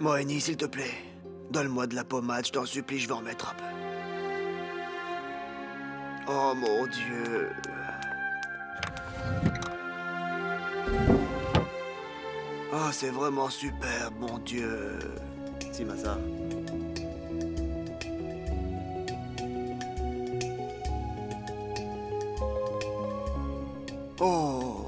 Moeni, s'il te plaît. Donne-moi de la pommade, je t'en supplie, je vais en mettre un peu. Oh mon Dieu. Oh, c'est vraiment super, mon Dieu. Si, Masa. Oh.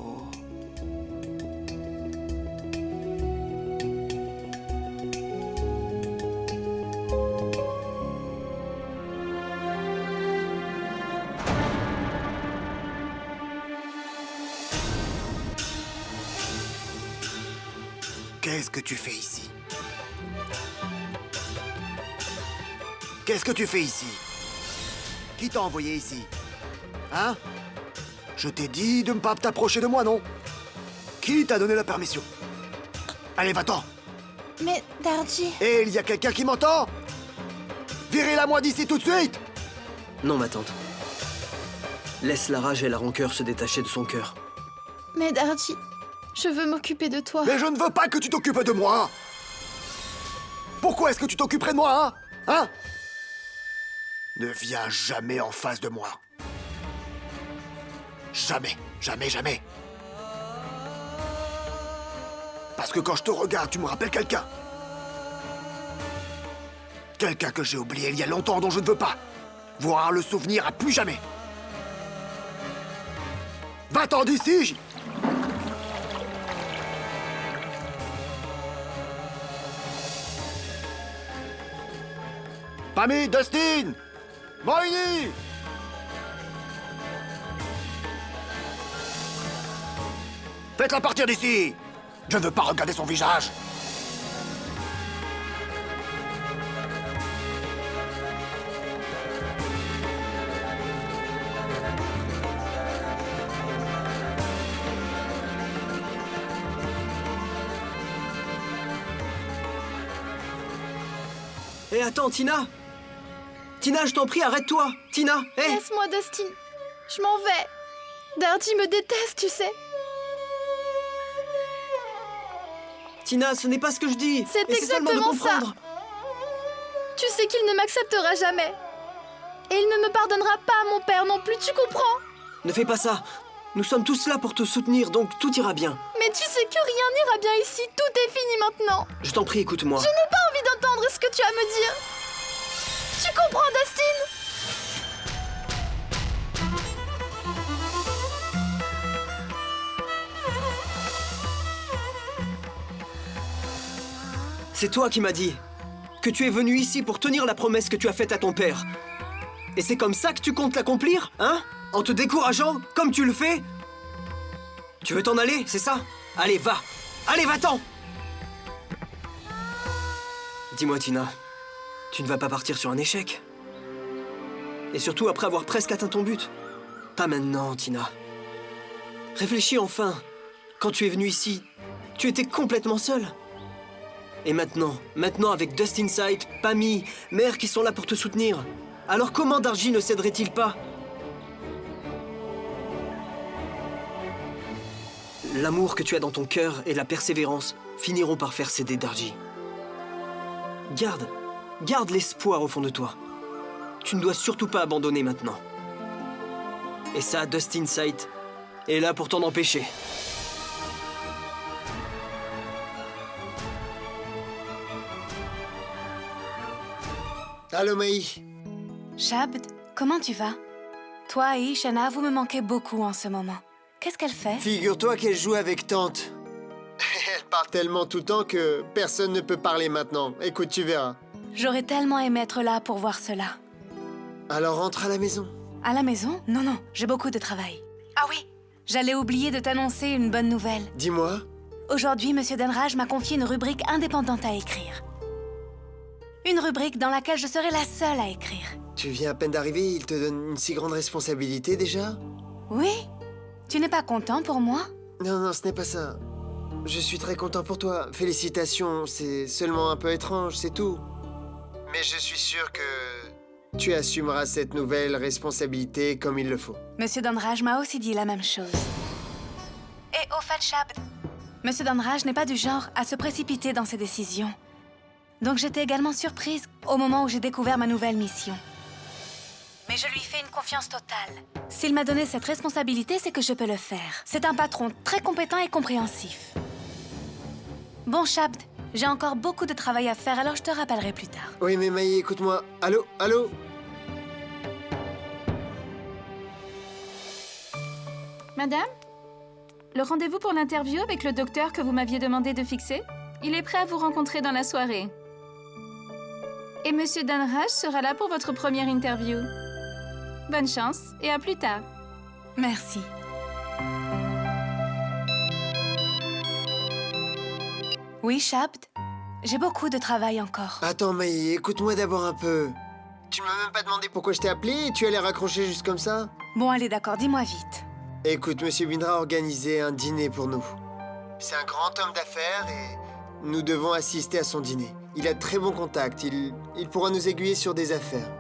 Qu'est-ce que tu fais ici? Qu'est-ce que tu fais ici? Qui t'a envoyé ici? Hein? Je t'ai dit de ne pas t'approcher de moi, non? Qui t'a donné la permission? Allez, va-t'en! Mais, Darji... Et il y a quelqu'un qui m'entend? Virez-la moi d'ici tout de suite! Non, ma tante. Laisse la rage et la rancœur se détacher de son cœur. Mais, Darji, je veux m'occuper de toi. Mais je ne veux pas que tu t'occupes de moi! Pourquoi est-ce que tu t'occuperais de moi, hein? Hein? Ne viens jamais en face de moi. Jamais, jamais, jamais. Parce que quand je te regarde, tu me rappelles quelqu'un. Quelqu'un que j'ai oublié il y a longtemps, dont je ne veux pas voir le souvenir à plus jamais. Va-t'en d'ici! Pammy, Dustin! Moini! Faites-la partir d'ici! Je ne veux pas regarder son visage! Hé, attends, Tina! Tina, je t'en prie, arrête-toi! Tina, hé! Laisse-moi, Dustin. Je m'en vais. Darji me déteste, tu sais. Tina, ce n'est pas ce que je dis! C'est Essaie seulement de exactement ça. comprendre. Tu sais qu'il ne m'acceptera jamais. Et il ne me pardonnera pas à mon père non plus, tu comprends? Ne fais pas ça! Nous sommes tous là pour te soutenir, donc tout ira bien. Mais tu sais que rien n'ira bien ici, tout est fini maintenant. Je t'en prie, écoute-moi. Je n'ai pas envie d'entendre ce que tu as à me dire. Tu comprends, Dustin? C'est toi qui m'as dit que tu es venu ici pour tenir la promesse que tu as faite à ton père. Et c'est comme ça que tu comptes l'accomplir, hein? En te décourageant, comme tu le fais? Tu veux t'en aller, c'est ça? Allez, va! Allez, va-t'en! Dis-moi, Tina, tu ne vas pas partir sur un échec? Et surtout après avoir presque atteint ton but? Pas maintenant, Tina. Réfléchis enfin. Quand tu es venu ici, tu étais complètement seule. Et maintenant avec Dustin Sight, Pammy, Mère qui sont là pour te soutenir. Alors comment Darji ne céderait-il pas? L'amour que tu as dans ton cœur et la persévérance finiront par faire céder Darji. Garde l'espoir au fond de toi. Tu ne dois surtout pas abandonner maintenant. Et ça, Dustin Sight est là pour t'en empêcher. Allô, Maï. Shabd, comment tu vas? Toi et Ishana, vous me manquez beaucoup en ce moment. Qu'est-ce qu'elle fait? Figure-toi qu'elle joue avec Tante. Elle parle tellement tout le temps que personne ne peut parler maintenant. Écoute, tu verras. J'aurais tellement aimé être là pour voir cela. Alors rentre à la maison. À la maison? Non, j'ai beaucoup de travail. Ah oui, j'allais oublier de t'annoncer une bonne nouvelle. Dis-moi. Aujourd'hui, Monsieur Denraj m'a confié une rubrique indépendante à écrire. Une rubrique dans laquelle je serai la seule à écrire. Tu viens à peine d'arriver, il te donne une si grande responsabilité déjà? Oui? Tu n'es pas content pour moi? Non, ce n'est pas ça. Je suis très content pour toi. Félicitations, c'est seulement un peu étrange, c'est tout. Mais je suis sûr que tu assumeras cette nouvelle responsabilité comme il le faut. Monsieur Denraj m'a aussi dit la même chose. Et au fait, Shabd, Monsieur Denraj n'est pas du genre à se précipiter dans ses décisions. Donc j'étais également surprise au moment où j'ai découvert ma nouvelle mission. Mais je lui fais une confiance totale. S'il m'a donné cette responsabilité, c'est que je peux le faire. C'est un patron très compétent et compréhensif. Bon, Shabd, j'ai encore beaucoup de travail à faire, alors je te rappellerai plus tard. Oui, mais Maï, écoute-moi. Allô? Allô? Madame, le rendez-vous pour l'interview avec le docteur que vous m'aviez demandé de fixer, il est prêt à vous rencontrer dans la soirée. Et Monsieur Danraj sera là pour votre première interview. Bonne chance et à plus tard. Merci. Oui, Shabd, j'ai beaucoup de travail encore. Attends, Maï, écoute-moi d'abord un peu. Tu m'as même pas demandé pourquoi je t'ai appelé et tu allais raccrocher juste comme ça? Bon, allez, d'accord, dis-moi vite. Écoute, Monsieur Bindra a organisé un dîner pour nous. C'est un grand homme d'affaires et nous devons assister à son dîner. Il a de très bons contacts, il pourra nous aiguiller sur des affaires.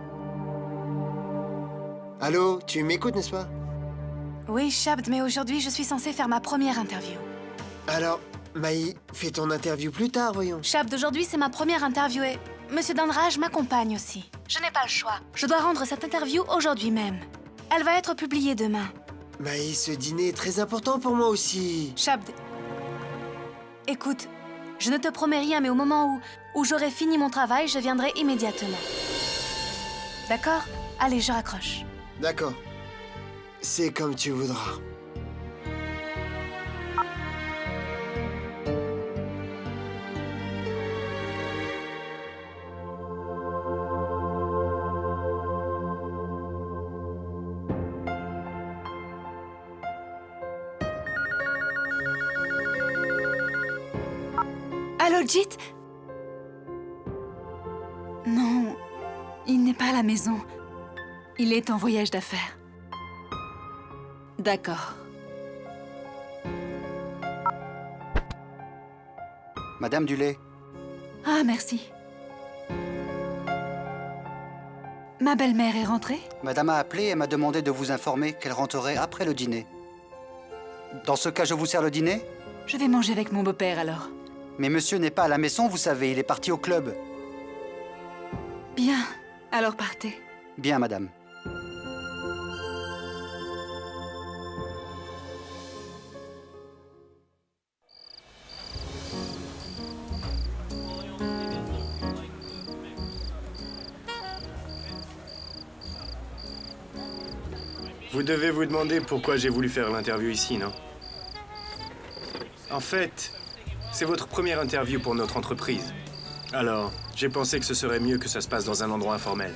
Allô, tu m'écoutes, n'est-ce pas? Oui, Shabd, mais aujourd'hui, je suis censée faire ma première interview. Alors, Maï, fais ton interview plus tard, voyons. Shabd, aujourd'hui, c'est ma première interview et Monsieur Danraj m'accompagne aussi. Je n'ai pas le choix. Je dois rendre cette interview aujourd'hui même. Elle va être publiée demain. Maï, ce dîner est très important pour moi aussi. Shabd, écoute, je ne te promets rien, mais au moment où j'aurai fini mon travail, je viendrai immédiatement. D'accord? Allez, je raccroche. D'accord. C'est comme tu voudras. Allô, Jit? Non, il n'est pas à la maison. Il est en voyage d'affaires. D'accord. Madame Dulé, Ah, merci. Ma belle-mère est rentrée? Madame a appelé et m'a demandé de vous informer qu'elle rentrerait après le dîner. Dans ce cas, je vous sers le dîner? Je vais manger avec mon beau-père alors. Mais monsieur n'est pas à la maison, vous savez, il est parti au club. Bien, alors partez. Bien, madame. Vous devez vous demander pourquoi j'ai voulu faire l'interview ici, non? En fait, c'est votre première interview pour notre entreprise. Alors, j'ai pensé que ce serait mieux que ça se passe dans un endroit informel.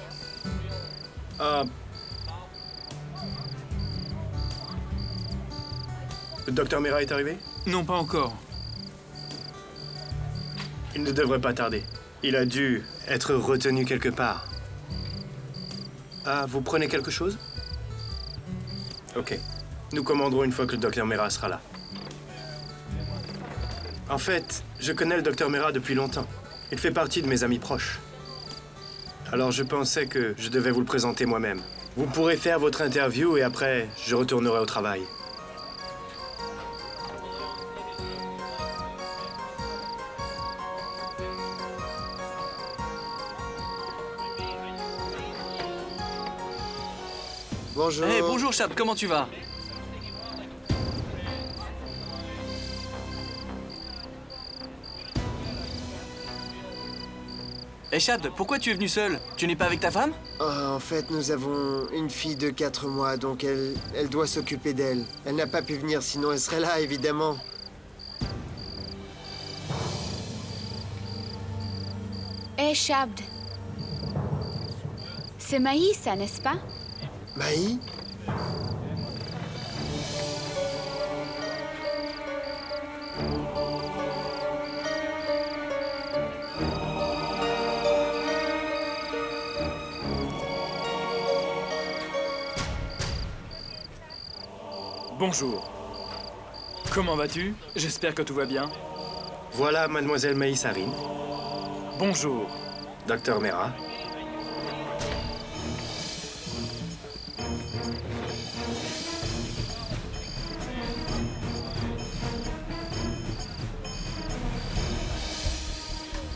Le docteur Mera est arrivé? Non, pas encore. Il ne devrait pas tarder. Il a dû être retenu quelque part. Ah, vous prenez quelque chose? Ok. Nous commanderons une fois que le docteur Mera sera là. En fait, je connais le docteur Mera depuis longtemps. Il fait partie de mes amis proches. Alors je pensais que je devais vous le présenter moi-même. Vous pourrez faire votre interview et après, je retournerai au travail. Bonjour. Hey, bonjour Chab, comment tu vas? Hey Chad, pourquoi tu es venu seul? Tu n'es pas avec ta femme? En fait, nous avons une fille de 4 mois, donc elle doit s'occuper d'elle. Elle n'a pas pu venir, sinon elle serait là, évidemment. Hé, Shabd. C'est Maï, ça, n'est-ce pas? Maï? Bonjour. Comment vas-tu? J'espère que tout va bien. Voilà mademoiselle Maïsarine, Bonjour. docteur Mera.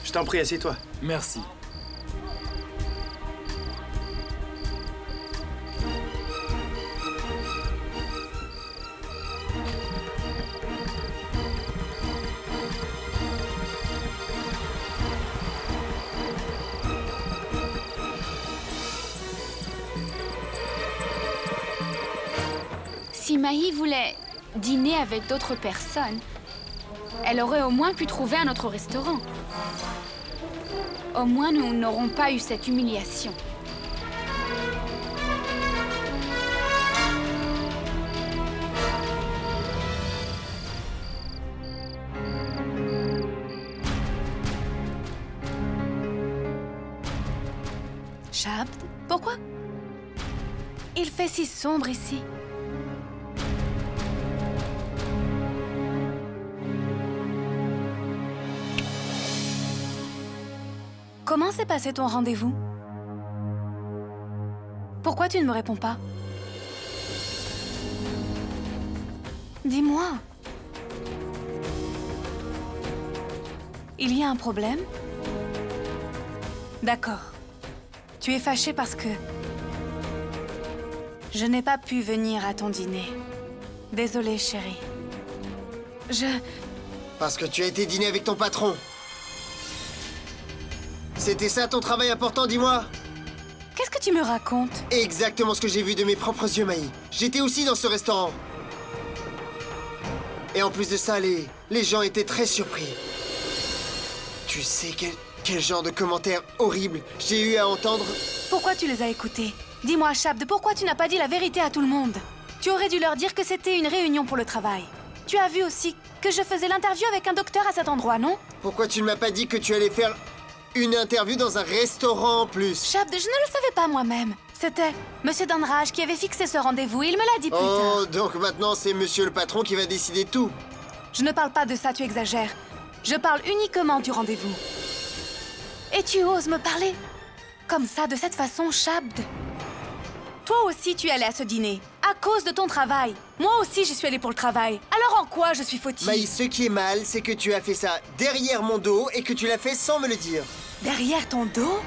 Je t'en prie, assieds-toi. Merci. Si Maï voulait dîner avec d'autres personnes, elle aurait au moins pu trouver un autre restaurant. Au moins, nous n'aurons pas eu cette humiliation. Shabd, pourquoi? Il fait si sombre ici. Comment s'est passé ton rendez-vous? Pourquoi tu ne me réponds pas? Dis-moi. Il y a un problème? D'accord. Tu es fâché parce que... je n'ai pas pu venir à ton dîner. Désolée, chérie. Parce que tu as été dîner avec ton patron. C'était ça ton travail important, dis-moi? Qu'est-ce que tu me racontes? Exactement ce que j'ai vu de mes propres yeux, Maï. J'étais aussi dans ce restaurant. Et en plus de ça, les gens étaient très surpris. Tu sais quel genre de commentaires horribles j'ai eu à entendre? Pourquoi tu les as écoutés? Dis-moi, Shabd, pourquoi tu n'as pas dit la vérité à tout le monde? Tu aurais dû leur dire que c'était une réunion pour le travail. Tu as vu aussi que je faisais l'interview avec un docteur à cet endroit, non? Pourquoi tu ne m'as pas dit que tu allais faire une interview dans un restaurant en plus? Shabd, je ne le savais pas moi-même. C'était Monsieur Danraj qui avait fixé ce rendez-vous et il me l'a dit plus tard. Oh, donc maintenant c'est Monsieur le patron qui va décider de tout. Je ne parle pas de ça, tu exagères. Je parle uniquement du rendez-vous. Et tu oses me parler comme ça, de cette façon, Shabd? Toi aussi, tu es allé à ce dîner, à cause de ton travail. Moi aussi, j'y suis allée pour le travail. Alors en quoi je suis fautive? Maï, ce qui est mal, c'est que tu as fait ça derrière mon dos et que tu l'as fait sans me le dire. Derrière ton dos?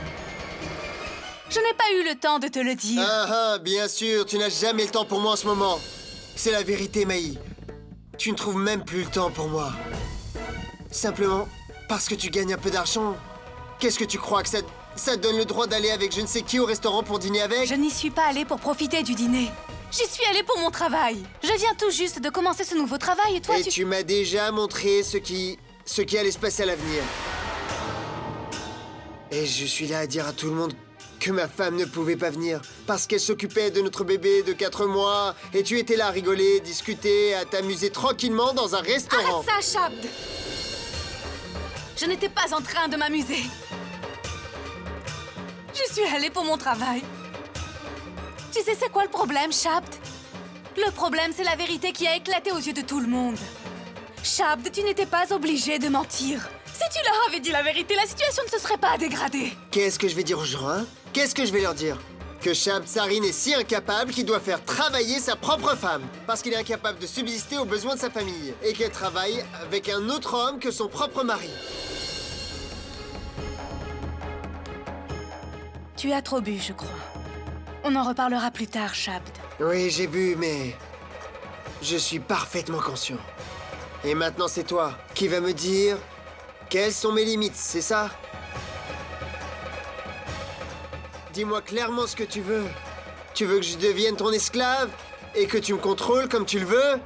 Je n'ai pas eu le temps de te le dire. Ah, bien sûr, tu n'as jamais le temps pour moi en ce moment. C'est la vérité, Maï. Tu ne trouves même plus le temps pour moi. Simplement parce que tu gagnes un peu d'argent. Qu'est-ce que tu crois que ça te donne le droit d'aller avec je ne sais qui au restaurant pour dîner avec? Je n'y suis pas allée pour profiter du dîner. J'y suis allée pour mon travail. Je viens tout juste de commencer ce nouveau travail et toi, tu m'as déjà montré ce qui allait se passer à l'avenir. Et je suis là à dire à tout le monde que ma femme ne pouvait pas venir parce qu'elle s'occupait de notre bébé de 4 mois et tu étais là à rigoler, discuter, à t'amuser tranquillement dans un restaurant. Arrête ça, Shabd! Je n'étais pas en train de m'amuser. Je suis allée pour mon travail. Tu sais c'est quoi le problème, Shabd? Le problème, c'est la vérité qui a éclaté aux yeux de tout le monde. Shabd, tu n'étais pas obligé de mentir. Si tu leur avais dit la vérité, la situation ne se serait pas dégradée. Qu'est-ce que je vais dire aux gens, hein? Qu'est-ce que je vais leur dire? Que Shabd Sarin est si incapable qu'il doit faire travailler sa propre femme parce qu'il est incapable de subsister aux besoins de sa famille et qu'elle travaille avec un autre homme que son propre mari. Tu as trop bu, je crois. On en reparlera plus tard, Shabd. Oui, j'ai bu, mais... je suis parfaitement conscient. Et maintenant, c'est toi qui vas me dire... quelles sont mes limites, c'est ça? Dis-moi clairement ce que tu veux. Tu veux que je devienne ton esclave et que tu me contrôles comme tu le veux?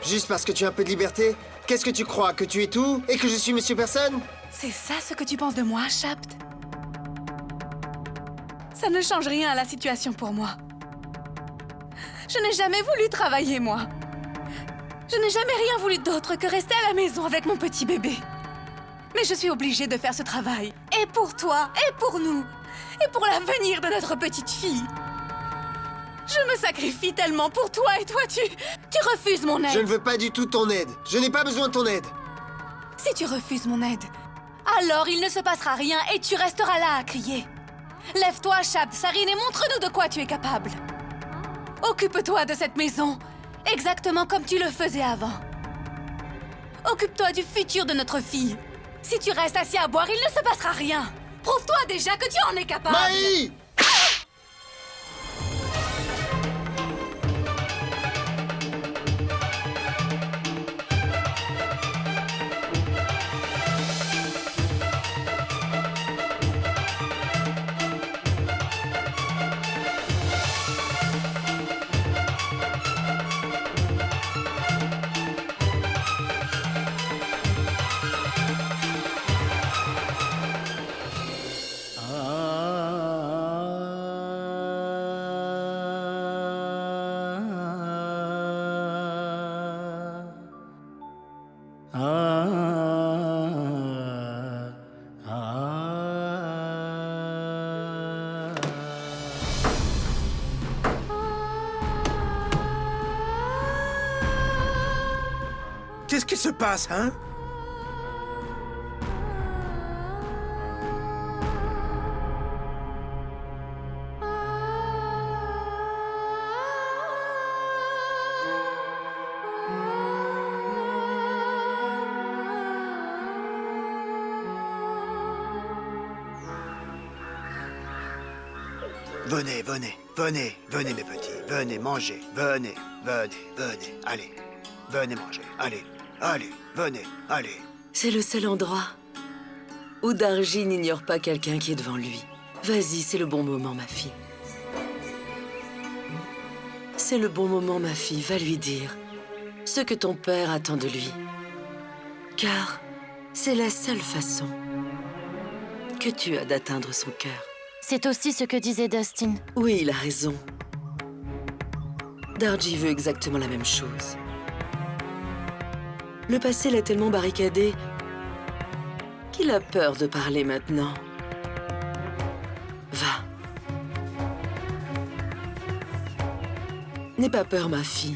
Juste parce que tu as un peu de liberté? Qu'est-ce que tu crois? Que tu es tout et que je suis Monsieur Personne? C'est ça ce que tu penses de moi, Shabd? Ça ne change rien à la situation pour moi. Je n'ai jamais voulu travailler, moi. Je n'ai jamais rien voulu d'autre que rester à la maison avec mon petit bébé. Mais je suis obligée de faire ce travail. Et pour toi, et pour nous, et pour l'avenir de notre petite fille. Je me sacrifie tellement pour toi et toi, tu refuses mon aide. Je ne veux pas du tout ton aide. Je n'ai pas besoin de ton aide. Si tu refuses mon aide, alors il ne se passera rien et tu resteras là à crier. Lève-toi, Shabd Sarin, et montre-nous de quoi tu es capable. Occupe-toi de cette maison, exactement comme tu le faisais avant. Occupe-toi du futur de notre fille. Si tu restes assis à boire, il ne se passera rien. Prouve-toi déjà que tu en es capable. Maï! Qu'est-ce qui se passe, hein? Venez, venez, venez, venez mes petits, venez manger, venez, venez, venez, allez, venez manger, allez, allez, venez, allez. C'est le seul endroit où Darji n'ignore pas quelqu'un qui est devant lui. Vas-y, c'est le bon moment, ma fille. C'est le bon moment, ma fille, va lui dire ce que ton père attend de lui. Car c'est la seule façon que tu as d'atteindre son cœur. C'est aussi ce que disait Dustin. Oui, il a raison. Darji veut exactement la même chose. Le passé l'a tellement barricadé qu'il a peur de parler maintenant. Va. N'aie pas peur, ma fille.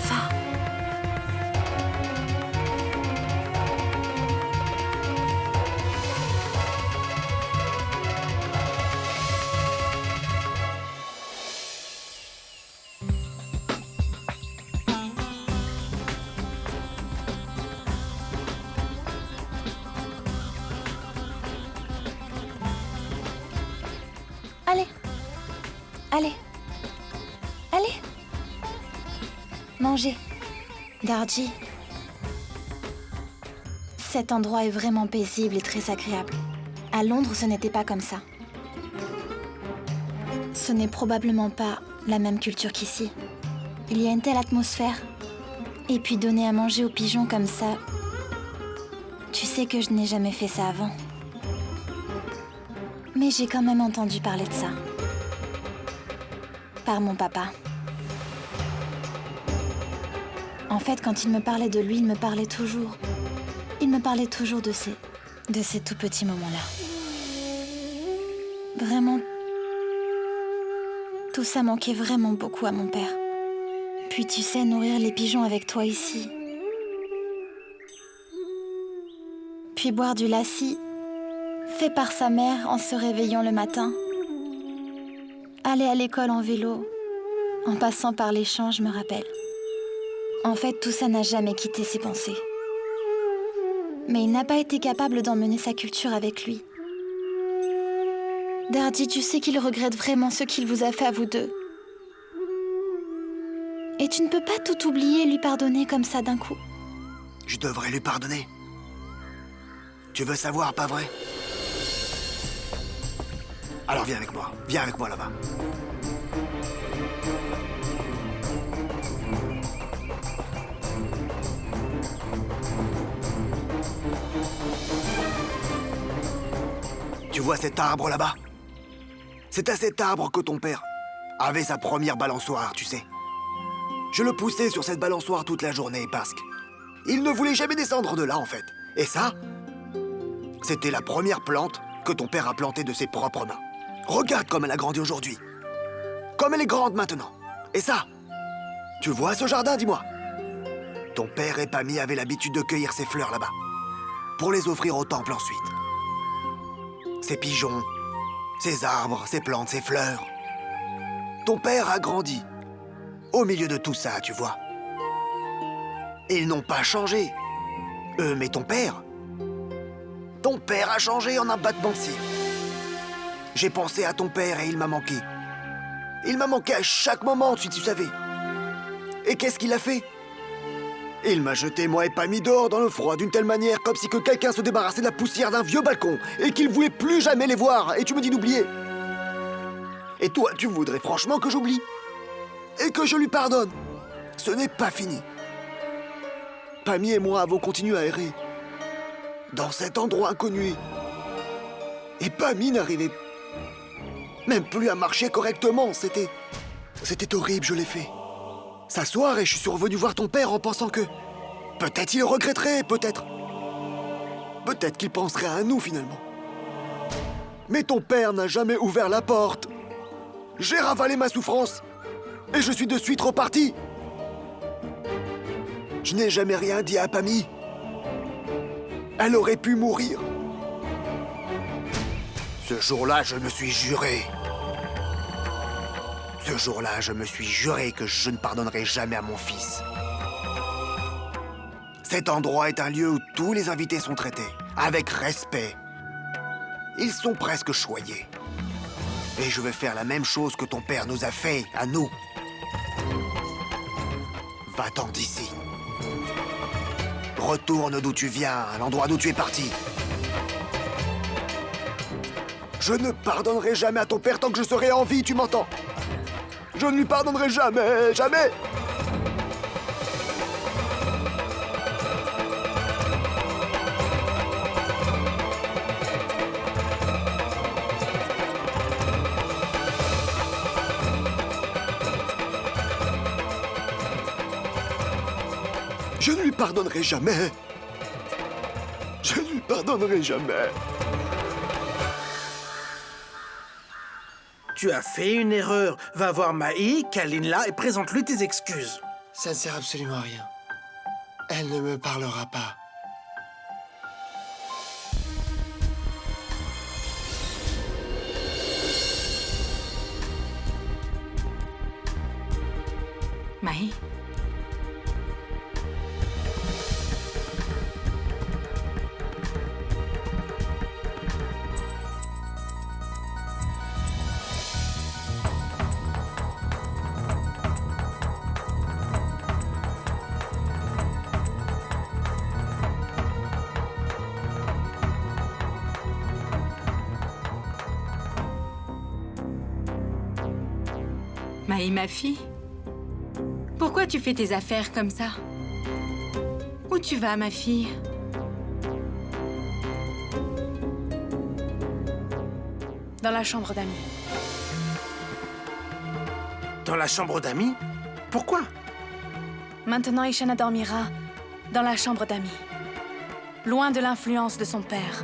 Va. Allez. Allez. Allez. Mangez. Darji. Cet endroit est vraiment paisible et très agréable. À Londres, ce n'était pas comme ça. Ce n'est probablement pas la même culture qu'ici. Il y a une telle atmosphère. Et puis donner à manger aux pigeons comme ça... Tu sais que je n'ai jamais fait ça avant. Mais j'ai quand même entendu parler de ça. Par mon papa. En fait, quand il me parlait de lui, il me parlait toujours. Il me parlait toujours de ces tout petits moments-là. Vraiment, tout ça manquait vraiment beaucoup à mon père. Puis tu sais, nourrir les pigeons avec toi ici. Puis boire du lassi, fait par sa mère en se réveillant le matin. Aller à l'école en vélo, en passant par les champs, je me rappelle. En fait, tout ça n'a jamais quitté ses pensées. Mais il n'a pas été capable d'emmener sa culture avec lui. Darji, tu sais qu'il regrette vraiment ce qu'il vous a fait à vous deux. Et tu ne peux pas tout oublier et lui pardonner comme ça d'un coup. Je devrais lui pardonner. Tu veux savoir, pas vrai? Alors viens avec moi là-bas. Tu vois cet arbre là-bas? C'est à cet arbre que ton père avait sa première balançoire, tu sais. Je le poussais sur cette balançoire toute la journée parce qu'il ne voulait jamais descendre de là, en fait. Et ça, c'était la première plante que ton père a plantée de ses propres mains. Regarde comme elle a grandi aujourd'hui. Comme elle est grande maintenant. Et ça, tu vois ce jardin, dis-moi? Ton père Epami avait l'habitude de cueillir ces fleurs là-bas, pour les offrir au temple ensuite. Ces pigeons, ces arbres, ces plantes, ces fleurs. ton père a grandi. Au milieu de tout ça, tu vois. Ils n'ont pas changé. Mais ton père... Ton père a changé en un battement de cils. J'ai pensé à ton père et il m'a manqué. Il m'a manqué à chaque moment, tu savais. Et qu'est-ce qu'il a fait? Il m'a jeté, moi et Pammy, dehors dans le froid d'une telle manière, comme si que quelqu'un se débarrassait de la poussière d'un vieux balcon et qu'il voulait plus jamais les voir. Et tu me dis d'oublier. Et toi, tu voudrais franchement que j'oublie? Et que je lui pardonne? Ce n'est pas fini. Pammy et moi avons continué à errer dans cet endroit inconnu. Et Pammy n'arrivait même plus à marcher correctement. C'était horrible, je l'ai fait. S'asseoir et je suis survenu voir ton père en pensant que... Peut-être il regretterait, peut-être. Peut-être qu'il penserait à nous, finalement. Mais ton père n'a jamais ouvert la porte. J'ai ravalé ma souffrance. Et je suis de suite reparti. Je n'ai jamais rien dit à Pammy. Elle aurait pu mourir. Ce jour-là, je me suis juré. Ce jour-là, je me suis juré que je ne pardonnerai jamais à mon fils. Cet endroit est un lieu où tous les invités sont traités, avec respect. Ils sont presque choyés. Et je vais faire la même chose que ton père nous a fait, à nous. Va-t'en d'ici. Retourne d'où tu viens, à l'endroit d'où tu es parti. Je ne pardonnerai jamais à ton père tant que je serai en vie, tu m'entends? Je ne lui pardonnerai jamais, jamais! Je ne lui pardonnerai jamais. Je ne lui pardonnerai jamais. Tu as fait une erreur. Va voir Mahi, Kalinla et présente-lui tes excuses. Ça ne sert absolument à rien. Elle ne me parlera pas. Mahi? Mahi, ma fille? Pourquoi tu fais tes affaires comme ça? Où tu vas, ma fille? Dans la chambre d'amis. Dans la chambre d'amis? Pourquoi? Maintenant, Ishana dormira dans la chambre d'amis. Loin de l'influence de son père.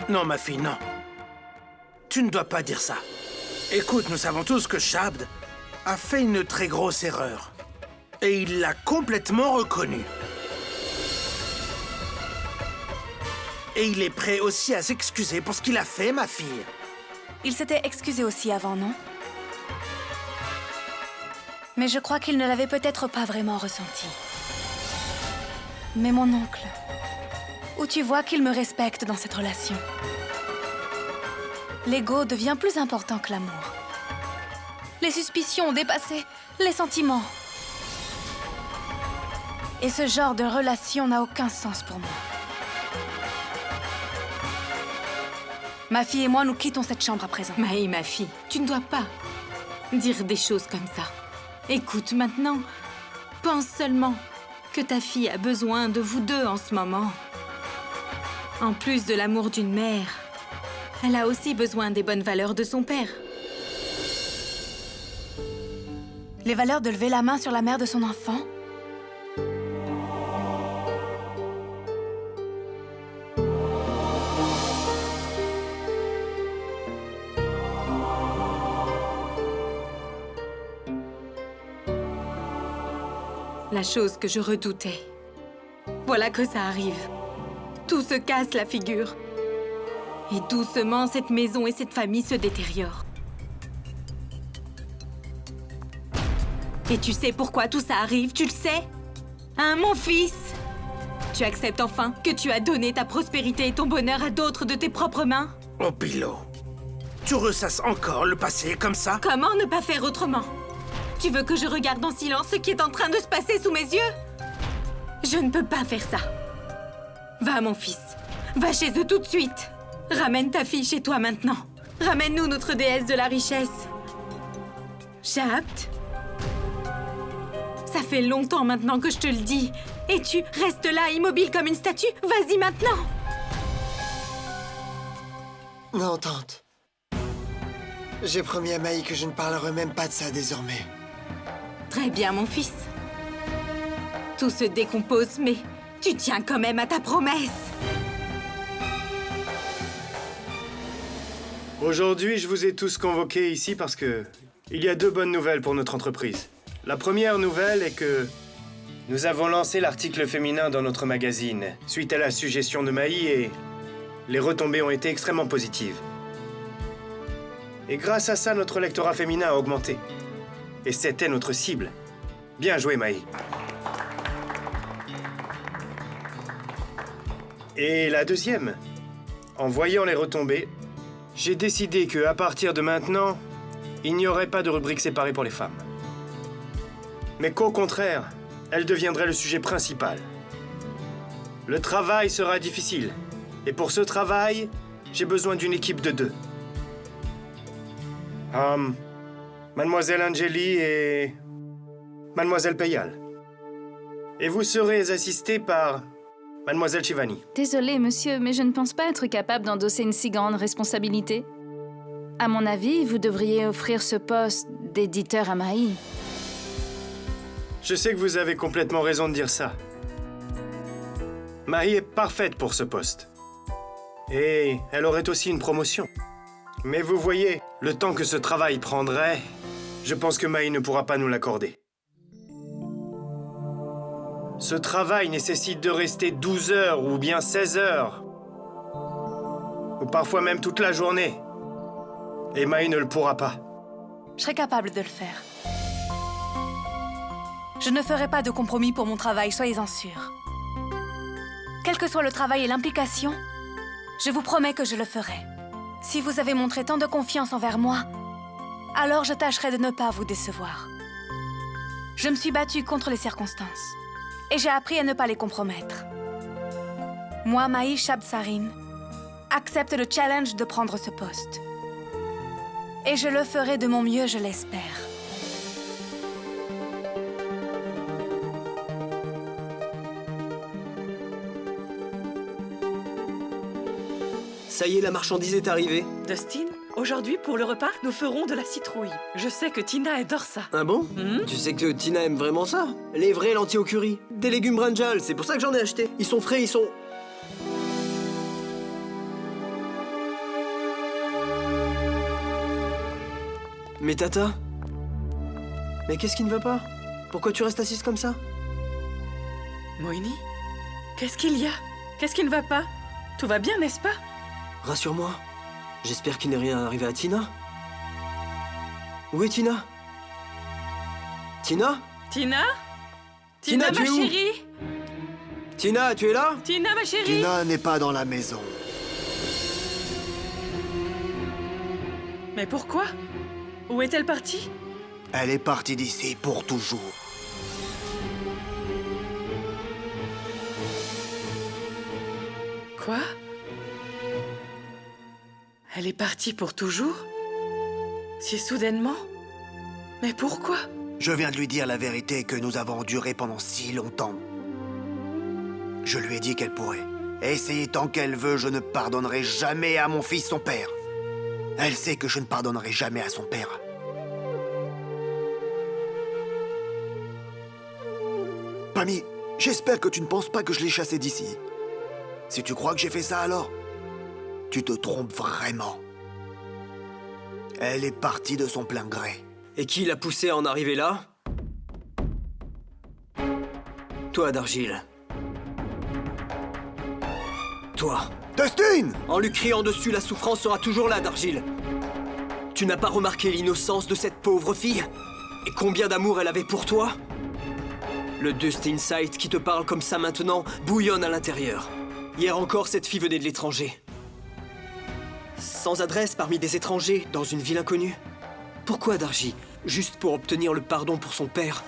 Non, ma fille, non. Tu ne dois pas dire ça. Écoute, nous savons tous que Shabd a fait une très grosse erreur. Et il l'a complètement reconnue. Et il est prêt aussi à s'excuser pour ce qu'il a fait, ma fille. Il s'était excusé aussi avant, non? Mais je crois qu'il ne l'avait peut-être pas vraiment ressenti. Mais mon oncle, où tu vois qu'il me respecte dans cette relation? L'ego devient plus important que l'amour. Les suspicions ont dépassé les sentiments. Et ce genre de relation n'a aucun sens pour moi. Ma fille et moi, nous quittons cette chambre à présent. Mahi, ma fille, tu ne dois pas dire des choses comme ça. Écoute, maintenant, pense seulement que ta fille a besoin de vous deux en ce moment. En plus de l'amour d'une mère, elle a aussi besoin des bonnes valeurs de son père. Les valeurs de lever la main sur la mère de son enfant? La chose que je redoutais. Voilà que ça arrive. Tout se casse la figure. Et doucement, cette maison et cette famille se détériorent. Et tu sais pourquoi tout ça arrive, tu le sais? Hein, mon fils? Tu acceptes enfin que tu as donné ta prospérité et ton bonheur à d'autres de tes propres mains? Oh, Pilo, tu ressasses encore le passé comme ça? Comment ne pas faire autrement? Tu veux que je regarde en silence ce qui est en train de se passer sous mes yeux? Je ne peux pas faire ça. Va, mon fils. Va chez eux tout de suite. Ramène ta fille chez toi maintenant. Ramène-nous notre déesse de la richesse. Shabd? Ça fait longtemps maintenant que je te le dis. Et tu restes là, immobile comme une statue? Vas-y maintenant! Non, tante. J'ai promis à Maï que je ne parlerai même pas de ça désormais. Très bien, mon fils. Tout se décompose, mais tu tiens quand même à ta promesse. Aujourd'hui, je vous ai tous convoqués ici parce que il y a 2 bonnes nouvelles pour notre entreprise. La première nouvelle est que nous avons lancé l'article féminin dans notre magazine suite à la suggestion de Maï et les retombées ont été extrêmement positives. Et grâce à ça, notre lectorat féminin a augmenté. Et c'était notre cible. Bien joué, Maï. Et la deuxième, en voyant les retombées, j'ai décidé qu'à partir de maintenant, il n'y aurait pas de rubrique séparée pour les femmes. Mais qu'au contraire, elle deviendrait le sujet principal. Le travail sera difficile. Et pour ce travail, j'ai besoin d'une équipe de 2. Mademoiselle Angeli et Mademoiselle Payal. Et vous serez assisté par Mademoiselle Shivani. Désolée, monsieur, mais je ne pense pas être capable d'endosser une si grande responsabilité. À mon avis, vous devriez offrir ce poste d'éditeur à Maï. Je sais que vous avez complètement raison de dire ça. Maï est parfaite pour ce poste. Et elle aurait aussi une promotion. Mais vous voyez, le temps que ce travail prendrait, je pense que Maï ne pourra pas nous l'accorder. Ce travail nécessite de rester 12 heures ou bien 16 heures. Ou parfois même toute la journée. Et Maï ne le pourra pas. Je serai capable de le faire. Je ne ferai pas de compromis pour mon travail, soyez-en sûrs. Quel que soit le travail et l'implication, je vous promets que je le ferai. Si vous avez montré tant de confiance envers moi, alors je tâcherai de ne pas vous décevoir. Je me suis battue contre les circonstances et j'ai appris à ne pas les compromettre. Moi, Maï Shabd-Sarin, accepte le challenge de prendre ce poste. Et je le ferai de mon mieux, je l'espère. Ça y est, la marchandise est arrivée. Dustin, aujourd'hui, pour le repas, nous ferons de la citrouille. Je sais que Tina adore ça. Ah bon? Tu sais que Tina aime vraiment ça? Les vraies lentilles au curry. Des légumes brinjal, c'est pour ça que j'en ai acheté. Ils sont frais, ils sont... Mais Tata? Mais qu'est-ce qui ne va pas? Pourquoi tu restes assise comme ça? Moini, qu'est-ce qu'il y a? Qu'est-ce qui ne va pas? Tout va bien, n'est-ce pas? Rassure-moi. J'espère qu'il n'est rien arrivé à Tina. Où est Tina? Tina? Tina? Tina, ma tu es où? chérie? Tina, tu es là? Tina, ma chérie? Tina n'est pas dans la maison. Mais pourquoi? Où est-elle partie? Elle est partie d'ici pour toujours. Quoi? Elle est partie pour toujours? Si soudainement? Mais pourquoi? Je viens de lui dire la vérité que nous avons enduré pendant si longtemps. Je lui ai dit qu'elle pourrait. Essayer tant qu'elle veut, je ne pardonnerai jamais à mon fils son père. Elle sait que je ne pardonnerai jamais à son père. Pammy, j'espère que tu ne penses pas que je l'ai chassée d'ici. Si tu crois que j'ai fait ça alors, tu te trompes vraiment. Elle est partie de son plein gré. Et qui l'a poussée à en arriver là? Toi, d'argile. Toi. Dustin! En lui criant dessus, la souffrance sera toujours là, Dargil. Tu n'as pas remarqué l'innocence de cette pauvre fille? Et combien d'amour elle avait pour toi? Le Dustin Sight qui te parle comme ça maintenant bouillonne à l'intérieur. Hier encore, cette fille venait de l'étranger. Sans adresse parmi des étrangers, dans une ville inconnue. Pourquoi, Dargy? Juste pour obtenir le pardon pour son père?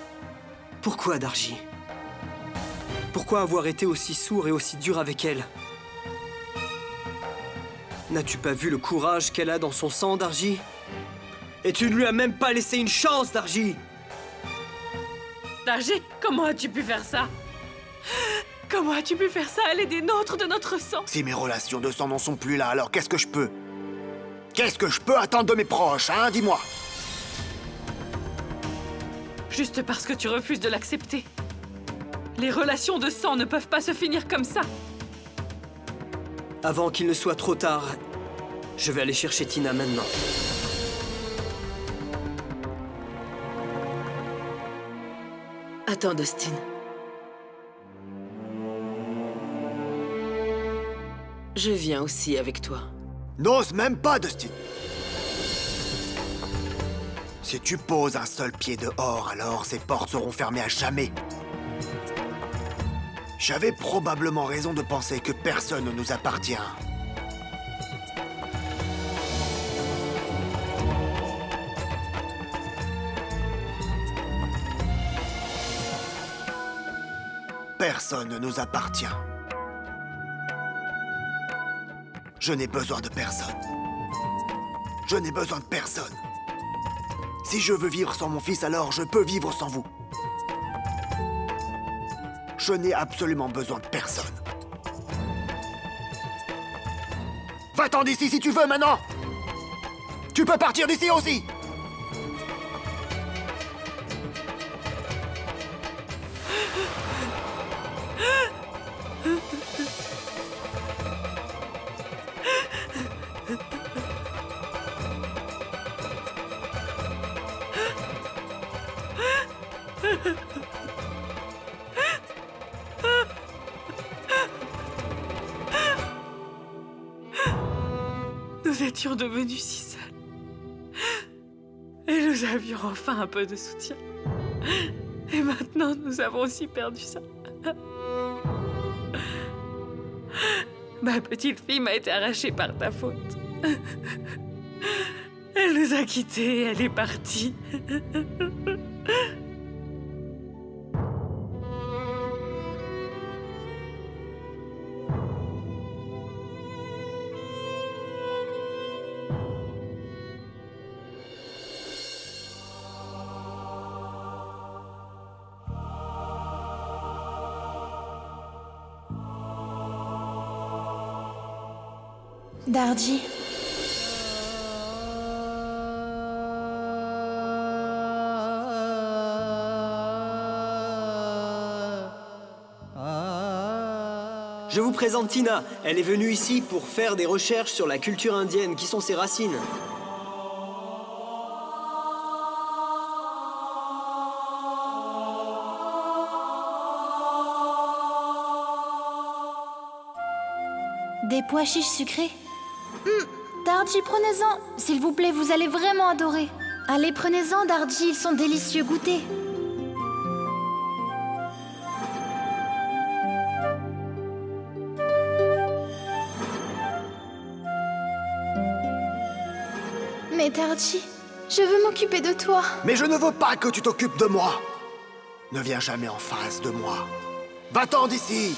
Pourquoi, Dargy? Pourquoi avoir été aussi sourd et aussi dur avec elle? N'as-tu pas vu le courage qu'elle a dans son sang, Dargy? Et tu ne lui as même pas laissé une chance, Dargy! Dargy, comment as-tu pu faire ça? Comment as-tu pu faire ça? Elle est des nôtres, de notre sang. Si mes relations de sang n'en sont plus là, alors qu'est-ce que je peux? Qu'est-ce que je peux attendre de mes proches, hein? Dis-moi! Juste parce que tu refuses de l'accepter. Les relations de sang ne peuvent pas se finir comme ça. Avant qu'il ne soit trop tard, je vais aller chercher Tina maintenant. Attends, Dustin. Je viens aussi avec toi. N'ose même pas, Dustin! Si tu poses un seul pied dehors, alors ces portes seront fermées à jamais. J'avais probablement raison de penser que personne ne nous appartient. Personne ne nous appartient. Je n'ai besoin de personne. Je n'ai besoin de personne. Si je veux vivre sans mon fils, alors je peux vivre sans vous. Je n'ai absolument besoin de personne. Va-t'en d'ici si tu veux maintenant! Tu peux partir d'ici aussi! Nous étions devenus si seuls. Et nous avions enfin un peu de soutien. Et maintenant, nous avons aussi perdu ça. Ma petite fille m'a été arrachée par ta faute. Elle nous a quittés, elle est partie. Dargy. Je vous présente Tina. Elle est venue ici pour faire des recherches sur la culture indienne. Qui sont ses racines? Des pois chiches sucrés. Dargy, prenez-en. S'il vous plaît, vous allez vraiment adorer. Allez, prenez-en, Dargy, ils sont délicieux, goûtez. Mais Dargy, je veux m'occuper de toi. Mais je ne veux pas que tu t'occupes de moi. Ne viens jamais en face de moi. Va-t'en d'ici.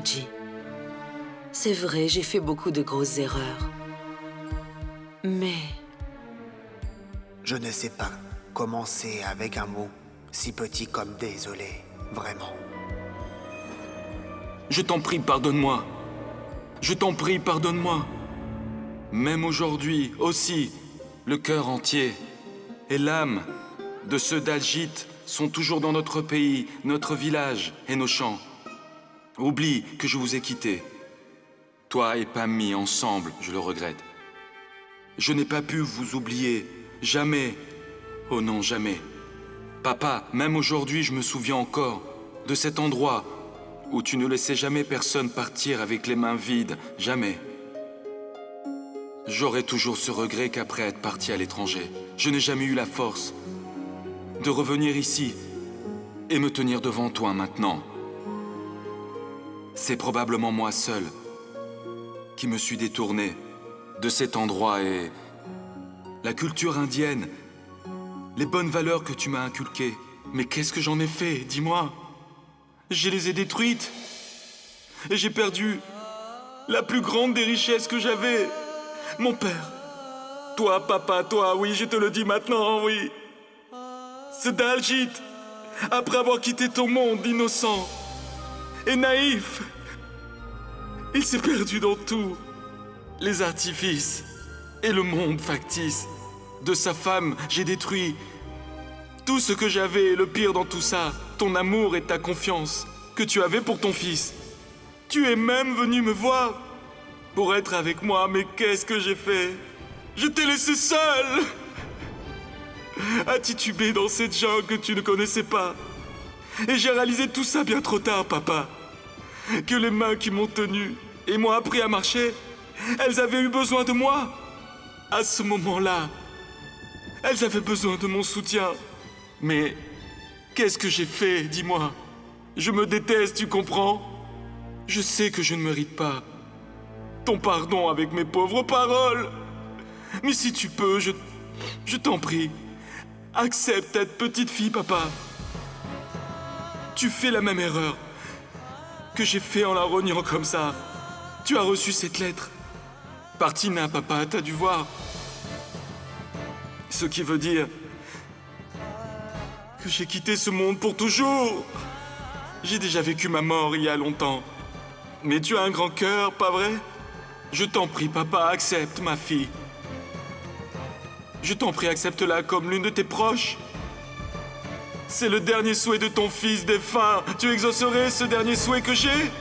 Banerjee. C'est vrai, j'ai fait beaucoup de grosses erreurs. Mais Je ne sais pas commencer avec un mot si petit comme désolé, vraiment. Je t'en prie, pardonne-moi. Je t'en prie, pardonne-moi. Même aujourd'hui, aussi, le cœur entier et l'âme de ceux d'Aljit sont toujours dans notre pays, notre village et nos champs. Oublie que je vous ai quittés. Toi et Pammi, ensemble, je le regrette. Je n'ai pas pu vous oublier, jamais. Oh non, jamais. Papa, même aujourd'hui, je me souviens encore de cet endroit où tu ne laissais jamais personne partir avec les mains vides, jamais. J'aurai toujours ce regret qu'après être parti à l'étranger, je n'ai jamais eu la force de revenir ici et me tenir devant toi maintenant. C'est probablement moi seul qui me suis détourné de cet endroit et la culture indienne, les bonnes valeurs que tu m'as inculquées. Mais qu'est-ce que j'en ai fait, dis-moi? Je les ai détruites et j'ai perdu la plus grande des richesses que j'avais. Mon père. Toi, papa, toi, oui, je te le dis maintenant, oui. C'est Daljit, après avoir quitté ton monde innocent et naïf, il s'est perdu dans tout. Les artifices et le monde factice. De sa femme, j'ai détruit tout ce que j'avais et le pire dans tout ça, ton amour et ta confiance que tu avais pour ton fils. Tu es même venu me voir pour être avec moi, mais qu'est-ce que j'ai fait? Je t'ai laissé seul à tituber dans cette jungle que tu ne connaissais pas. Et j'ai réalisé tout ça bien trop tard, papa. Que les mains qui m'ont tenu et m'ont appris à marcher, elles avaient eu besoin de moi. À ce moment-là, elles avaient besoin de mon soutien. Mais qu'est-ce que j'ai fait, dis-moi? Je me déteste, tu comprends? Je sais que je ne mérite pas ton pardon avec mes pauvres paroles. Mais si tu peux, je t'en prie, accepte cette petite fille, papa. Tu fais la même erreur que j'ai fait en la rognant comme ça. Tu as reçu cette lettre par Tina, papa, t'as dû voir. Ce qui veut dire que j'ai quitté ce monde pour toujours. J'ai déjà vécu ma mort il y a longtemps. Mais tu as un grand cœur, pas vrai? Je t'en prie, papa, accepte ma fille. Je t'en prie, accepte-la comme l'une de tes proches. C'est le dernier souhait de ton fils défunt. Tu exaucerais ce dernier souhait que j'ai?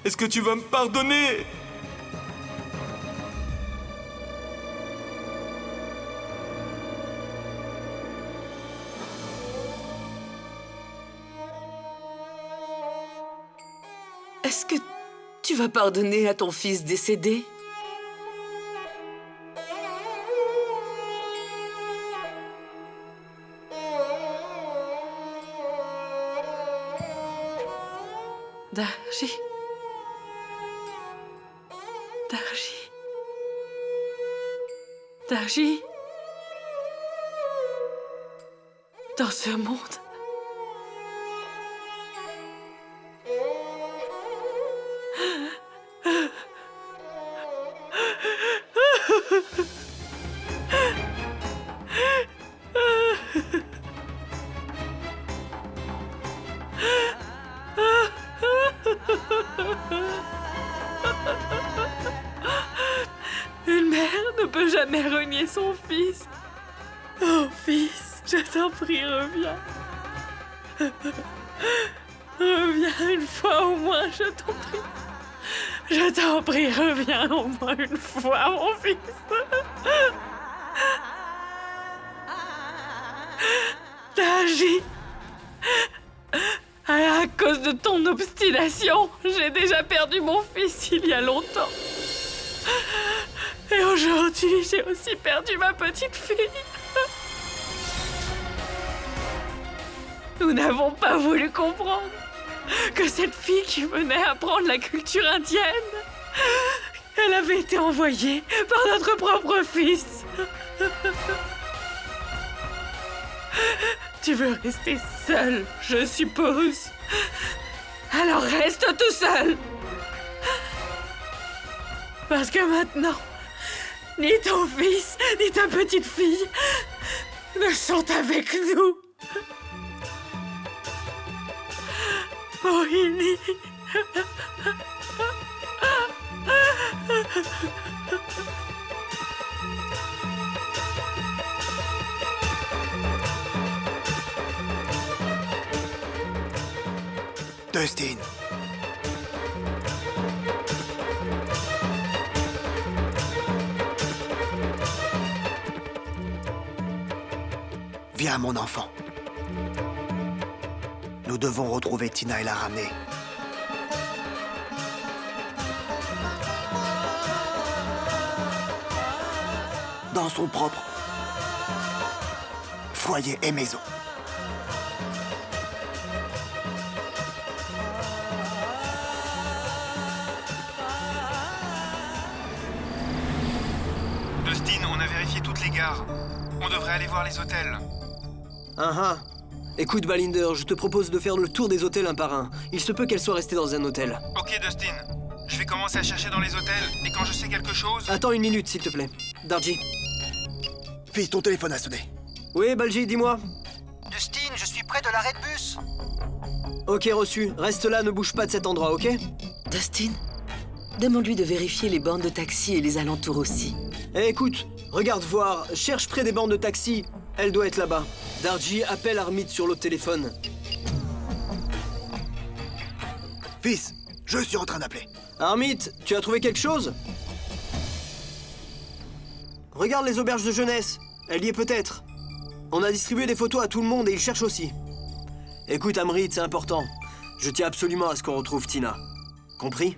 Est-ce que tu vas me pardonner? est-ce que tu vas pardonner à ton fils décédé? Darji. Darji. Darji. Dans ce monde. Une mère ne peut jamais renier son fils. Oh, fils, je t'en prie, reviens. Reviens une fois au moins, je t'en prie. Je t'en prie, reviens au moins une fois, mon fils. Daji, à cause de ton obstination, j'ai déjà perdu mon fils il y a longtemps. Et aujourd'hui, j'ai aussi perdu ma petite fille. Nous n'avons pas voulu comprendre que cette fille qui venait apprendre la culture indienne, elle avait été envoyée par notre propre fils. Tu veux rester seul, je suppose. Alors reste tout seul. Parce que maintenant, ni ton fils, ni ta petite fille ne sont avec nous. Mohini. Dustin. Viens, mon enfant. Nous devons retrouver Tina et la ramener. Dans son propre foyer et maison. Dustin, on a vérifié toutes les gares. On devrait aller voir les hôtels. Écoute, Ballinder, je te propose de faire le tour des hôtels un par un. Il se peut qu'elle soit restée dans un hôtel. Ok, Dustin. Je vais commencer à chercher dans les hôtels, et quand je sais quelque chose... Attends une minute, s'il te plaît. Darji. Fils, ton téléphone a sonné. Oui, Balji, dis-moi. Dustin, je suis près de l'arrêt de bus. Ok, reçu. Reste là, ne bouge pas de cet endroit, ok? Dustin, demande-lui de vérifier les bornes de taxi et les alentours aussi. Eh, écoute, regarde voir, cherche près des bornes de taxi. Elle doit être là-bas. Darji, appelle Armit sur l'autre téléphone. Fils, je suis en train d'appeler. Armit, tu as trouvé quelque chose? Regarde les auberges de jeunesse. Elle y est peut-être. On a distribué des photos à tout le monde et ils cherchent aussi. Écoute, Amrit, c'est important. Je tiens absolument à ce qu'on retrouve Tina. Compris?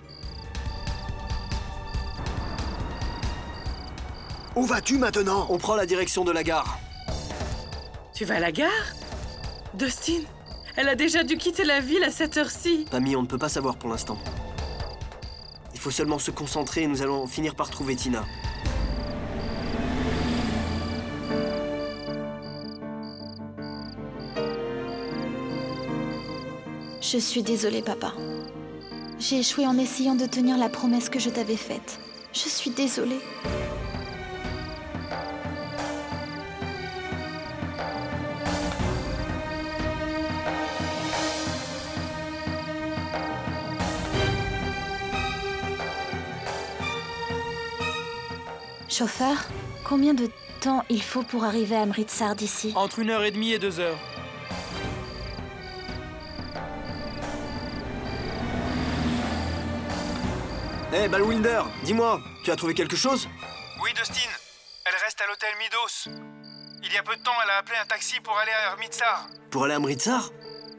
Où vas-tu maintenant? On prend la direction de la gare. Tu vas à la gare? Dustin, elle a déjà dû quitter la ville à cette heure-ci. Pammy, on ne peut pas savoir pour l'instant. Il faut seulement se concentrer et nous allons finir par trouver Tina. Je suis désolée, papa. J'ai échoué en essayant de tenir la promesse que je t'avais faite. Je suis désolée. Chauffeur, combien de temps il faut pour arriver à Amritsar d'ici? Entre 1h30 et 2 heures. Eh, Balwinder, dis-moi, tu as trouvé quelque chose? Oui, Dustin. Elle reste à l'hôtel Midos. Il y a peu de temps, elle a appelé un taxi pour aller à Amritsar. Pour aller à Amritsar?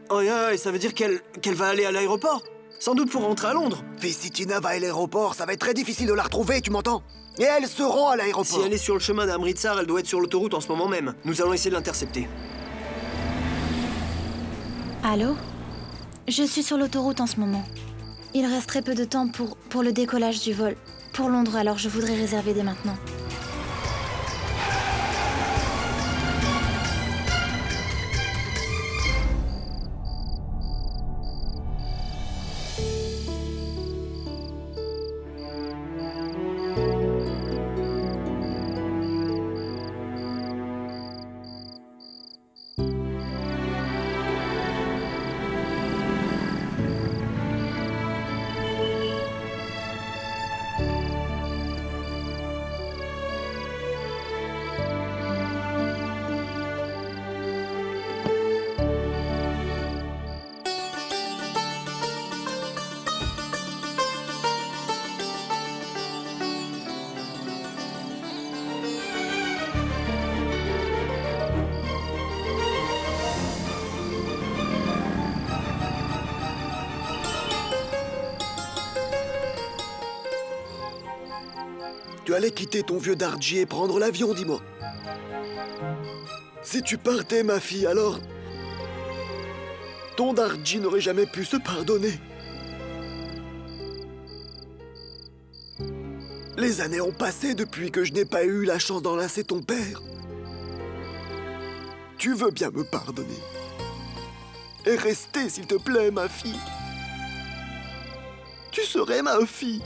Oh, ça veut dire qu'elle va aller à l'aéroport? Sans doute pour rentrer à Londres. Fils, si Tina va à l'aéroport, ça va être très difficile de la retrouver, tu m'entends? Et elle se rend à l'aéroport. Si elle est sur le chemin d'Amritsar, elle doit être sur l'autoroute en ce moment même. Nous allons essayer de l'intercepter. Allô? Je suis sur l'autoroute en ce moment. Il reste très peu de temps pour le décollage du vol. Pour Londres, alors je voudrais réserver dès maintenant. Tu allais quitter ton vieux Darji et prendre l'avion, dis-moi. Si tu partais, ma fille, alors... ton Darji n'aurait jamais pu se pardonner. Les années ont passé depuis que je n'ai pas eu la chance d'enlacer ton père. Tu veux bien me pardonner. Et rester, s'il te plaît, ma fille. Tu serais ma fille.